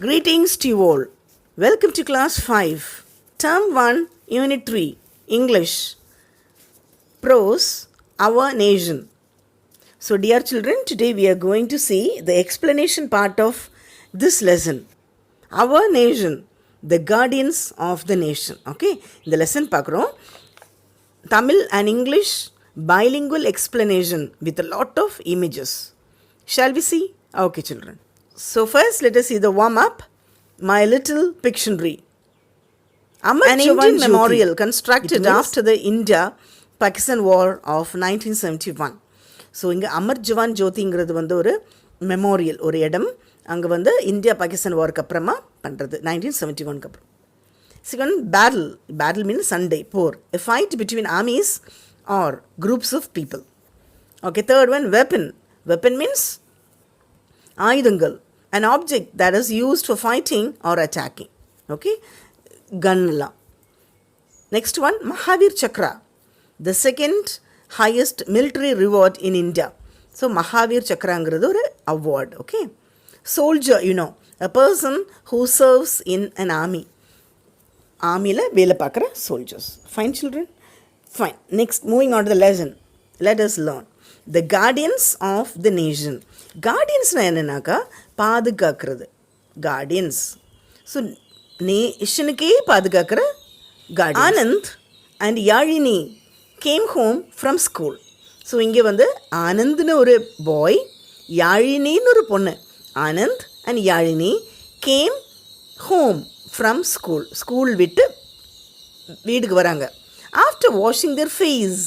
Greetings to you all. Welcome to class 5, term 1, unit 3, English. Prose, our nation. So dear children, today we are going to see the explanation part of this lesson. Our nation, the guardians of the nation. Okay, இந்த lesson பார்க்குறோம். Tamil and English bilingual explanation with a lot of images. Shall we see? Okay children. So first let us see the warm-up. My little Pictionary. An Indian memorial constructed after the India-Pakistan War of 1971. So இங்கே அமர் ஜவான் ஜோதிங்கிறது வந்து ஒரு memorial, ஒரு இடம் அங்கே வந்து India Pakistan வாருக்கு அப்புறமா பண்ணுறது 1971 அப்புறம். செகண்ட் பேட்டில் மீன்ஸ் சண்டை, போர், a fight between armies or groups of people. Okay, third one weapon means ஆயுதங்கள், an object that is used for fighting or attacking. Okay, gun la. Next one, Mahavir Chakra, the second highest military reward in India. So Mahavir Chakra angiradhu oru award. Okay, soldier, a person who serves in an army la vela paakra soldiers. Fine children, fine. Next, moving on to the lesson, let us learn the guardians of the nation. Guardians na ennaaka பாதுகாக்கிறது, guardians. So நேஷனுக்கே பாதுகாக்கிற guardians. Anand and Yazhini came home from school. So இங்கே வந்து ஆனந்த்னு ஒரு boy, யாழினின்னு ஒரு பொண்ணு. Anand and Yazhini came home from school விட்டு வீட்டுக்கு வராங்க. After washing their face,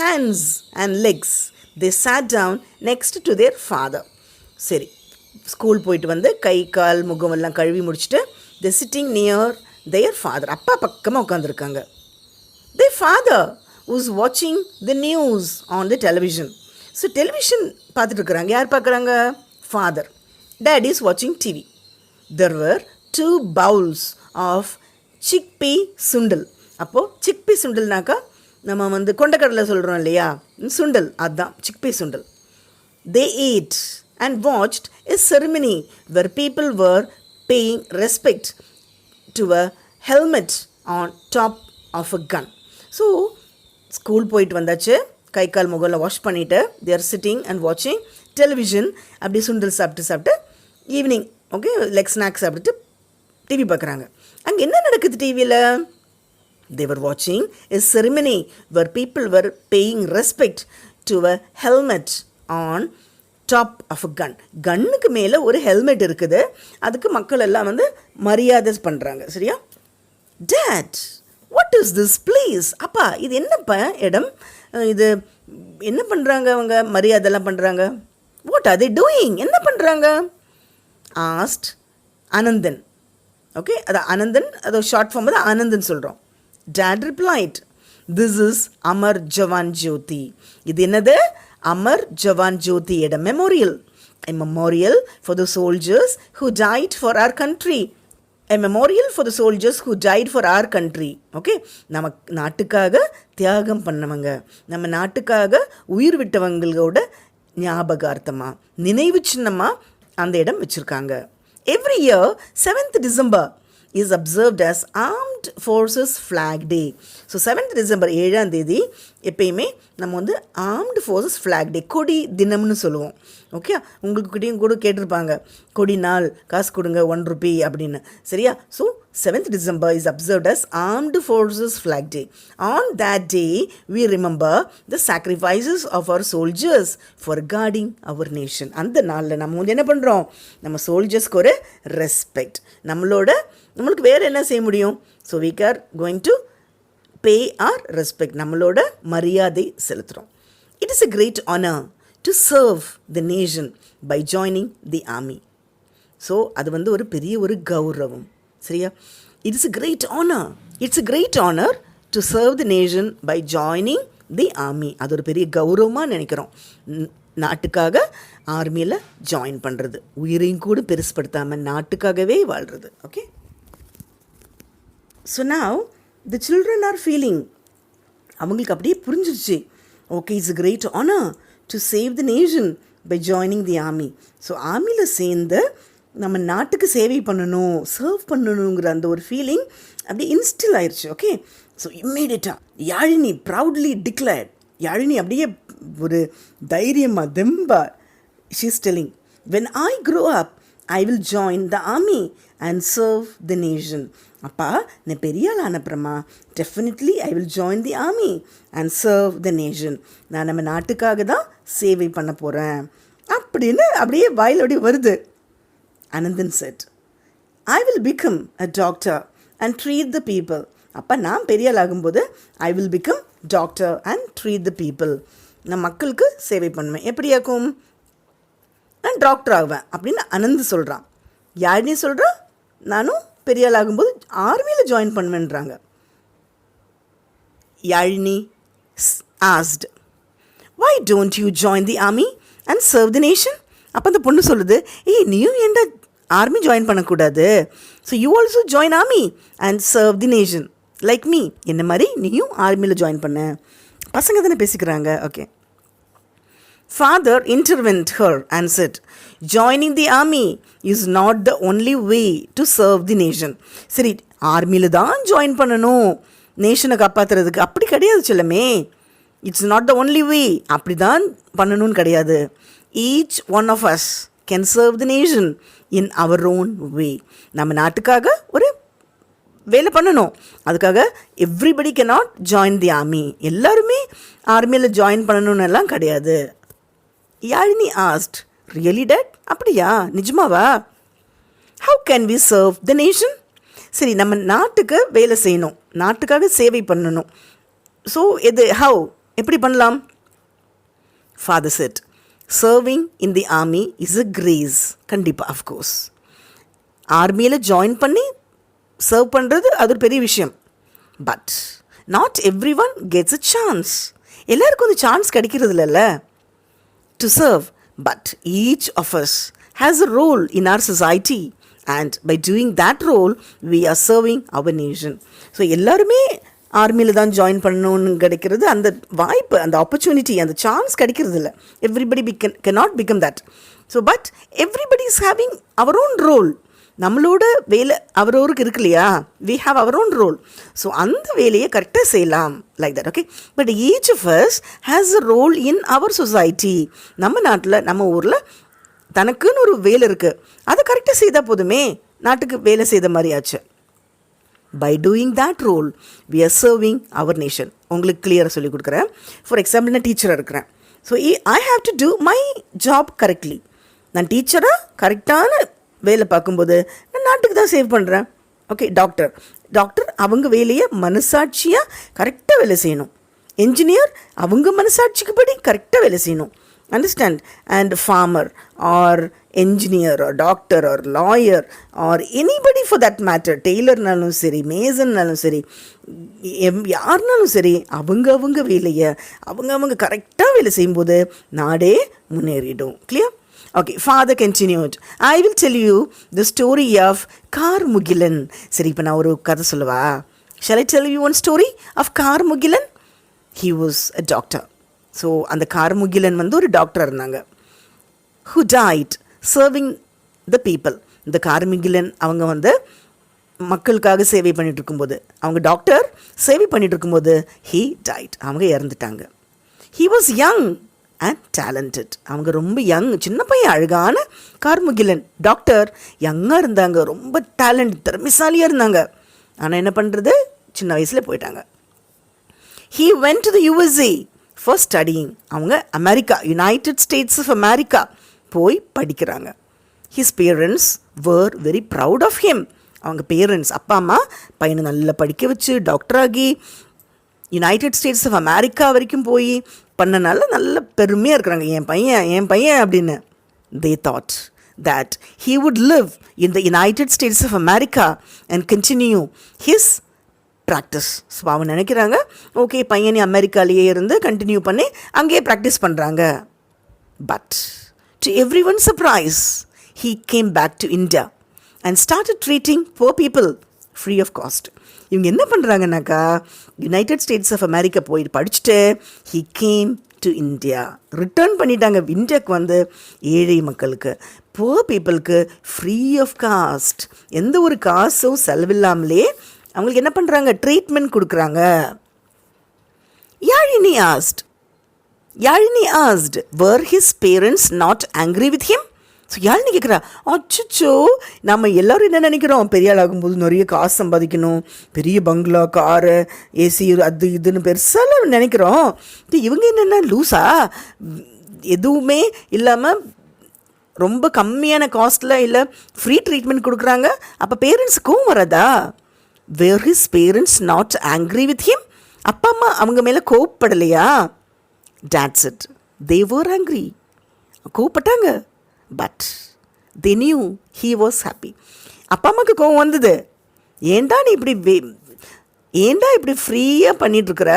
hands and legs, they sat down next to their father. சரி, ஸ்கூல் போயிட்டு வந்து கை கால் முகமெல்லாம் கழுவி முடிச்சுட்டு they sitting near their father, அப்பா பக்கமாக உட்காந்துருக்காங்க. their father was watching the news on the television. So television பார்த்துட்டு இருக்கிறாங்க. யார் பார்க்குறாங்க? father. dad is watching TV. there were 2 bowls of chickpea சுண்டல். அப்போது chickpea சுண்டல்னாக்கா நம்ம வந்து கொண்டக்கடலை சொல்கிறோம் இல்லையா, சுண்டல், அதுதான் chickpea sundal. they ate and watched a ceremony where people were paying respect to a helmet on top of a gun. So, school போயிட்டு வந்தாச்சு, கை கால் முகம்லாம் wash பண்ணிவிட்டு they are sitting and watching television. அப்படி சுண்டல் சாப்பிட்டு ஈவினிங், ஓகே, லெக் ஸ்நாக்ஸ் சாப்பிட்டுட்டு TV பார்க்குறாங்க. அங்கே என்ன நடக்குது டிவியில்? they were watching a ceremony where people were paying respect to a helmet on top of a gun. கன்னுக்கு மேலே ஒரு ஹெல்மெட் இருக்குது, அதுக்கு மக்கள் எல்லாம் வந்து மரியாதை பண்ணுறாங்க. சரியா? Date, what is this please? அப்பா, இது என்னப்பா இடம், இது என்ன பண்ணுறாங்க அவங்க, மரியாதைலாம் பண்ணுறாங்க. வாட் ஆர் தே டூயிங், என்ன பண்ணுறாங்க? ஆஸ்ட் ஆனந்தன். ஓகே, அது ஆனந்தன், அது ஷார்ட் ஃபார்ம் தான் ஆனந்தன் சொல்கிறோம். Dad replied, this is Amar Jawan Jyoti. இது என்னது? அமர் ஜவான் ஜோதி எட memorial. A memorial for the soldiers who died for our country. A memorial for the soldiers who died for our country. Okay, நம்ம நாட்டுக்காக தியாகம் பண்ணவங்க, நம்ம நாட்டுக்காக உயிர் விட்டவங்களோட ஞாபகார்த்தமாக, நினைவு சின்னமாக அந்த இடம் வச்சுருக்காங்க. Every year 7th December is observed as Armed Forces Flag Day. So 7th December 7ஆம் தேதி எப்பயுமே நம்ம வந்து ஆர்ம்டு ஃபோர்ஸஸ் ஃப்ளாக் டே, கொடி தினம்னு சொல்லுவோம். ஓகே, உங்களுக்கிட்டையும் கூட கேட்டிருப்பாங்க, கொடி நாள் காசு கொடுங்க ₹1 அப்படின்னு. சரியா? So 7th December is observed as Armed Forces Flag Day. On that day we remember the sacrifices of our soldiers for guarding our nation. அந்த நாளில் நம்ம வந்து என்ன பண்ணுறோம்? நம்ம சோல்ஜர்ஸ்க்கு ஒரு ரெஸ்பெக்ட், நம்மளுக்கு வேறு என்ன செய்ய முடியும்? So we are going to pay our respect, நம்மளோட மரியாதை செலுத்துகிறோம். It is a great honor to serve the nation by joining the army. So அது வந்து ஒரு பெரிய ஒரு கௌரவம். சரியா? It is a great honor. It's a great honor to serve the nation by joining the army. அது ஒரு பெரிய கௌரவமாக நினைக்கிறோம். நாட்டுக்காக ஆர்மியில் ஜாயின் பண்ணுறது, உயிரையும் கூட பெருசுப்படுத்தாமல் நாட்டுக்காகவே வாழ்கிறது. Okay, so now the children are feeling, அவங்களுக்கு அப்படியே புரிஞ்சிருச்சு, okay, it's a great honor to save the nation by joining the army. So ஆர்மியில் சேர்ந்து நம்ம நாட்டுக்கு சேவை பண்ணணும், சர்வ் பண்ணணுங்கிற அந்த ஒரு ஃபீலிங் அப்படியே இன்ஸ்டில் ஆயிடுச்சு. ஓகே, ஸோ இம்மீடியட்டாக யாழினி ப்ரவுட்லி டிக்ளேர்ட். யாழினி அப்படியே ஒரு தைரியமாக தெம்பா she's telling, when I grow up I will join the army and serve the nation. அப்பா நான் பெரிய ஆள் ஆனப்புறமா definitely I will join the army and serve the nation. நான் நம்ம நாட்டுக்காக தான் சேவை பண்ண போகிறேன் அப்படின்னு அப்படியே வாயிலோடி வருது. Anandan said, I will become a doctor and treat the people. அப்போ நான் பெரிய ஆள் ஆகும்போது I will become doctor and treat the people. நான் மக்களுக்கு சேவை பண்ணுவேன். எப்படியாக்கும்? நான் டாக்டர் ஆகுவேன் அப்படின்னு அனந்த் சொல்கிறான். யாழினி சொல்கிறான் நானும் பெரிய ஆள் ஆகும்போது ஆர்மியில் ஜாயின் பண்ணுவேன்றாங்க. Yazhini asked, why don't you join the army and serve the nation? அப்போ அந்த பொண்ணு சொல்லுது, நீயும் ஏன்டா ஆர்மி ஜாயின் பண்ணக்கூடாது? So you also join army and serve the nation like me. என்ன மாதிரி நீயும் ஆர்மியில் ஜாயின் பண்ண. பசங்க தானே பேசிக்கிறாங்க. Okay. Father intervened her and said, joining the army is not the only way to serve the nation. சரி, ஆர்மியில் தான் ஜாயின் பண்ணணும் நேஷனை காப்பாற்றுறதுக்கு, அப்படி கிடையாது செல்லமே. It's not the only way, அப்படி தான் பண்ணணும்னு கிடையாது. Each one of us can serve the nation in our own way. நம்ம நாட்டுக்காக ஒரு வேலை பண்ணணும். அதுக்காக everybody can not join the army. எல்லாருமே ஆர்மியில் ஜாயின் பண்ணணும்னு எல்லாம் கிடையாது. Yazhini asked, really dad? அப்படியா, நிஜமாவா? how can we serve the nation? சரி, நம்ம நாட்டுக்கு வேலை செய்யணும், நாட்டுக்காக சேவை பண்ணணும். ஸோ இது how, எப்படி பண்ணலாம்? Father said, serving in the army is a grace. கண்டிப்பாக, அஃப்கோர்ஸ். ஆர்மியில் ஜாயின் பண்ணி சர்வ் பண்ணுறது அது ஒரு பெரிய விஷயம். But not every one gets a chance. எல்லாருக்கும் அந்த சான்ஸ் கிடைக்கிறது இல்லைல்ல to serve, but each of us has a role in our society, and by doing that role we are serving our nation. So எல்லாருமே ஆர்மியில் தான் join பண்ணணும்னு கிடைக்கிறது அந்த வாய்ப்பு, அந்த ஆப்பர்ச்சுனிட்டி, அந்த சான்ஸ் கிடைக்கிறது இல்லை. Everybody cannot become that. So but everybody is having our own role. நம்மளோட வேலை அவரோருக்கு இருக்கு இல்லையா, we have our own role. So அந்த வேலையை கரெக்டாக செய்யலாம் like that. Okay, but each of us has a role in our society. நம்ம நாட்டில், நம்ம ஊரில் தனக்குன்னு ஒரு வேலை இருக்குது, அதை கரெக்டாக செய்தால் போதுமே, நாட்டுக்கு வேலை செய்த மாதிரி ஆச்சு. By doing that role we are serving our nation. உங்களுக்கு கிளியராக சொல்லிக் கொடுக்குறேன். ஃபார் எக்ஸாம்பிள், நான் டீச்சராக இருக்கிறேன். So I have to do my job correctly. நான் டீச்சராக கரெக்டான வேலை பார்க்கும்போது நான் நாட்டுக்கு தான் சேவ் பண்ணுறேன். ஓகே, டாக்டர் அவங்க வேலையை மனசாட்சியாக கரெக்டாக வேலை செய்யணும். என்ஜினியர் அவங்க மனசாட்சிக்கு படி கரெக்டாக வேலை செய்யணும். Understand? And farmer or engineer or doctor or lawyer or anybody for that matter, டெய்லர்னாலும் சரி, மேசன்னாலும் சரி, யாருனாலும் சரி, அவங்க வேலையை அவங்க கரெக்டாக வேலை செய்யும்போது நாடே முன்னேறிடும். Clear? Okay, father continued, I will tell you the story of Karmugilan. சரி, இப்போ நான் ஒரு கதை சொல்லவா? Shall I tell you one story of Karmugilan? He was a doctor. So அந்த கார்முகிலன் வந்து ஒரு டாக்டர் இருந்தாங்க. Who died serving the people. இந்த கார்முகிலன் அவங்க வந்து மக்களுக்காக சேவை பண்ணிட்டு இருக்கும்போது, அவங்க டாக்டர் சேவை பண்ணிட்டு இருக்கும்போது he died. அவங்க இறந்துட்டாங்க. He was young and talented. அவங்க ரொம்ப யங், சின்ன பையன், அழகான கார்முகிலன் டாக்டர், யங்காக இருந்தாங்க, ரொம்ப டேலண்ட், திறமைசாலியாக இருந்தாங்க. ஆனால் என்ன பண்ணுறது, சின்ன வயசில் போயிட்டாங்க. He went to the USA for studying. அவங்க America, United States of America போய் படிக்கிறாங்க. His parents were very proud of him. அவங்க பேரண்ட்ஸ், அப்பா அம்மா பையனை நல்லா படிக்க வச்சு டாக்டராகி யுனைடெட் ஸ்டேட்ஸ் ஆஃப் அமெரிக்கா வரைக்கும் போய் பண்ணனால நல்ல பெருமையாக இருக்கிறாங்க. என் பையன் அப்படின்னு. they thought that he would live in the United States of America and continue his practice. So அவங்க நினைக்கிறாங்க, ஓகே பையன் அமெரிக்காலேயே இருந்து கண்டினியூ பண்ணி அங்கேயே ப்ராக்டிஸ் பண்ணுறாங்க. But to every one surprise he came back to India and started treating poor people free of cost. இவங்க என்ன பண்ணுறாங்கனாக்கா, யுனைடெட் ஸ்டேட்ஸ் ஆஃப் அமெரிக்கா போயிட்டு படிச்சுட்டு he came to India, return பண்ணிட்டாங்க. இந்தியாவுக்கு வந்து ஏழை மக்களுக்கு, புவர் பீப்புளுக்கு ஃப்ரீ ஆஃப் காஸ்ட், எந்த ஒரு காசும் செலவில்லாமலே அவங்களுக்கு என்ன பண்ணுறாங்க, ட்ரீட்மெண்ட் கொடுக்குறாங்க. Yazhini asked, were his parents not angry with him? So Yazhini கேட்குறா, அச்சோ நம்ம எல்லோரும் என்ன நினைக்கிறோம், பெரிய ஆள் ஆகும்போது நிறைய காசு சம்பாதிக்கணும், பெரிய பங்களா, காரு, ஏசி, அது இதுன்னு பெருசாக நினைக்கிறோம். இவங்க என்னென்ன லூஸா, எதுவுமே இல்லாமல் ரொம்ப கம்மியான காஸ்ட்டில் இல்லை ஃப்ரீ ட்ரீட்மெண்ட் கொடுக்குறாங்க. அப்போ பேரண்ட்ஸுக்கும் வரதா? Were his parents not angry with him? அப்பா அம்மா அவங்க மேலே கோவப்படலையா? That's it. They were angry. கோவப்பட்டாங்க. But they knew he was happy. அப்பா அம்மாவுக்கு கோவம் வந்தது. ஏண்டா இப்படி ஃப்ரீயாக பண்ணிகிட்ருக்குற,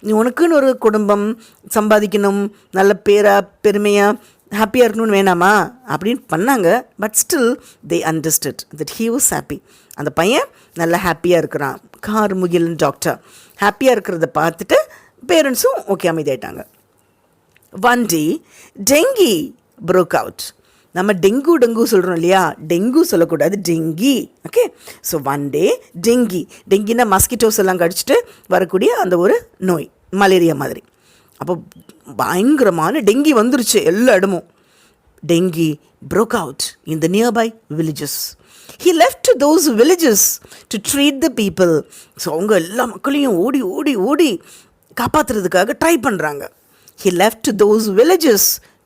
நீ உனக்குன்னு ஒரு குடும்பம் சம்பாதிக்கணும், நல்ல பேராக பெருமையாக ஹாப்பியாக இருக்கணும்னு வேணாமா அப்படின்னு பண்ணாங்க. But still they understood that he was happy. அந்த பையன் நல்லா ஹாப்பியாக இருக்கிறான், கார்முகிலன் டாக்டர் ஹாப்பியாக இருக்கிறத பார்த்துட்டு பேரண்ட்ஸும் ஓகே அமைதியாயிட்டாங்க. One day dengue broke out. நம்ம டெங்கு சொல்கிறோம் இல்லையா, டெங்கு சொல்லக்கூடாது, dengue. Okay, so one day டெங்கினா மஸ்கிட்டோஸ் எல்லாம் கடிச்சிட்டு வரக்கூடிய அந்த ஒரு நோய், மலேரியா மாதிரி. அப்போ பயங்கரமான டெங்கி வந்துருச்சு எல்லா இடமும். Dengue broke out in the nearby villages. He left those villages to treat the people. So அவங்க எல்லா மக்களையும் ஓடி ஓடி ஓடி காப்பாற்றுறதுக்காக ட்ரை பண்ணுறாங்க. He left those villages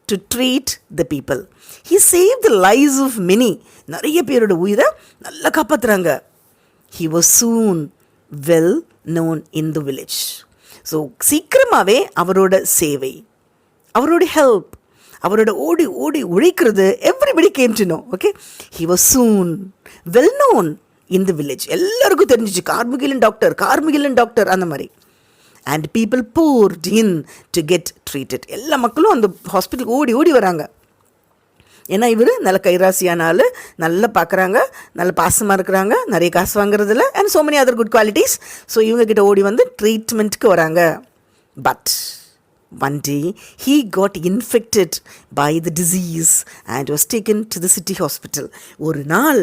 to treat the people. He saved the lives of many. நிறைய பேரோட உயிரை நல்லா காப்பாற்றுறாங்க. He was soon well known in the village. So சீக்கிரமாகவே அவரோட சேவை, அவரோட ஹெல்ப், அவரோட ஓடி ஓடி உழைக்கிறது everybody came to know. Okay, he was soon well known in the village. எல்லாருக்கும் தெரிஞ்சிச்சு, கார்முகிலன் டாக்டர் அந்த மாதிரி. And people poured in to get treated. எல்லா மக்களும் அந்த ஹாஸ்பிட்டலுக்கு ஓடி ஓடி வராங்க. ஏன்னா இவர் நல்ல கைராசியான ஆள், நல்லா பார்க்குறாங்க, நல்ல பாசமாக இருக்கிறாங்க, நிறைய காசு வாங்குறதில்ல, and so many other good qualities. So இவங்கக்கிட்ட ஓடி வந்து ட்ரீட்மெண்ட்டுக்கு வராங்க. But one day he got infected by the disease and was taken to the city hospital. ஒரு நாள்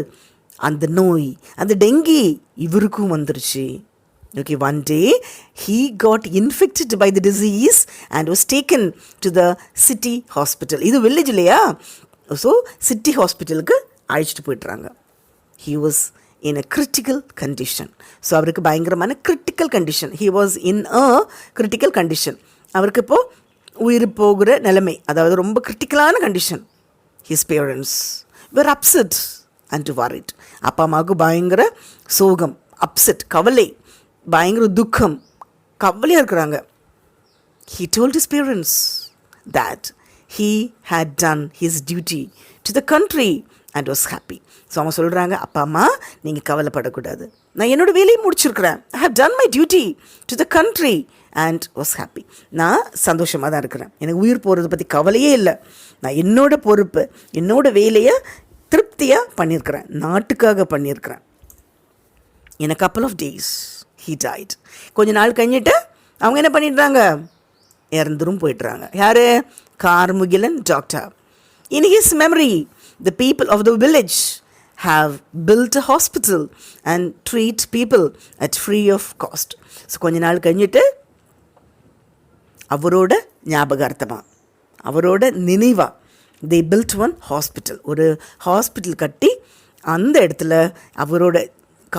அந்த நோய், அந்த டெங்கி இவருக்கும் வந்துருச்சு. Okay, one day he got infected by the disease and was taken to the city hospital. இது village இல்லையா, so city ஹாஸ்பிட்டலுக்கு அழைச்சிட்டு போய்ட்றாங்க. He was in a critical condition. So அவருக்கு பயங்கரமான critical condition. He was in a critical condition. அவருக்கு இப்போது உயிர் போகிற நிலைமை, அதாவது ரொம்ப கிரிட்டிக்கலான condition. His parents were upset and worried. அப்பா அம்மாவுக்கு பயங்கர சோகம், அப்செட், கவலை, பயங்கர துக்கம், கவலையாக இருக்கிறாங்க. He told his parents that he had done his duty to the country and was happy. So அவங்க சொல்கிறாங்க, அப்பா அம்மா நீங்கள் கவலைப்படக்கூடாது, நான் என்னோடய வேலையை முடிச்சிருக்கிறேன். I have done my duty to the country and was happy. நான் சந்தோஷமாக தான் இருக்கிறேன், எனக்கு உயிர் போகிறத பற்றி கவலையே இல்லை. நான் என்னோட பொறுப்பு, என்னோட வேலையை திருப்தியாக பண்ணியிருக்கிறேன், நாட்டுக்காக பண்ணியிருக்கிறேன். In a couple of days he died. கொஞ்ச நாள் கழிஞ்சிட்டு அவங்க என்ன பண்ணிடுறாங்க, இறந்துரும் போயிட்டுறாங்க. யார்? Karmugilan doctor. In his memory, the people of the village have built a hospital and treat people at free of cost. So கொஞ்ச நாள் கழிஞ்சிட்டு அவரோட ஞாபகார்த்தமாக, அவரோட நினைவாக they built one hospital. ஒரு ஹாஸ்பிட்டல் கட்டி அந்த இடத்துல அவரோட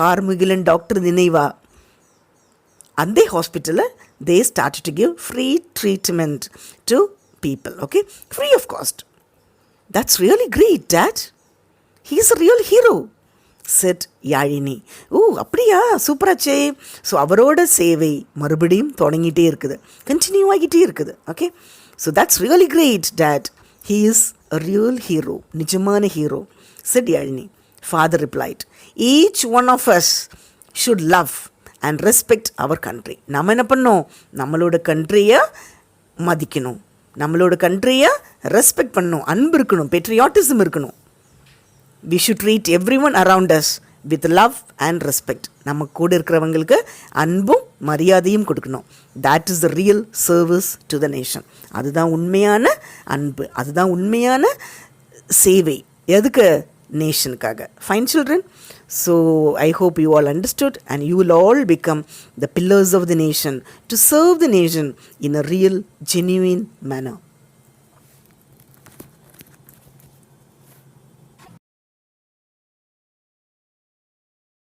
கார்முகிலன் டாக்டர் நினைவாக அந்த ஹாஸ்பிட்டலில் they started to give free treatment to people. Okay, free of cost. That's really great, Dad. He is a real hero, said Yazhini. ஓ அப்படியா, சூப்பராச்சே. ஸோ அவரோட சேவை மறுபடியும் தொடங்கிட்டே இருக்குது, கண்டினியூ ஆகிட்டே இருக்குது. Okay, so that's really great, dad. He is a real hero, நிஜமான hero, said Yazhini. Father replied, each one of us should love and respect our country. நம்ம என்ன பண்ணோம், நம்மளோட கண்ட்ரியை மதிக்கணும், நம்மளோட கண்ட்ரியை ரெஸ்பெக்ட் பண்ணணும், அன்பு இருக்கணும், பெட்ரியாட்டிசம் இருக்கணும். We should treat everyone around us with love and respect. நம்ம கூட இருக்கிறவங்களுக்கு அன்பும் மரியாதையும் கொடுக்கணும். That is the real service to the nation. அதுதான் உண்மையான அன்பு, அதுதான் உண்மையான சேவை. எதுக்கு? நேஷனுக்காக. Fine children. So I hope you all understood, and you will all become the pillars of the nation to serve the nation in a real, genuine manner.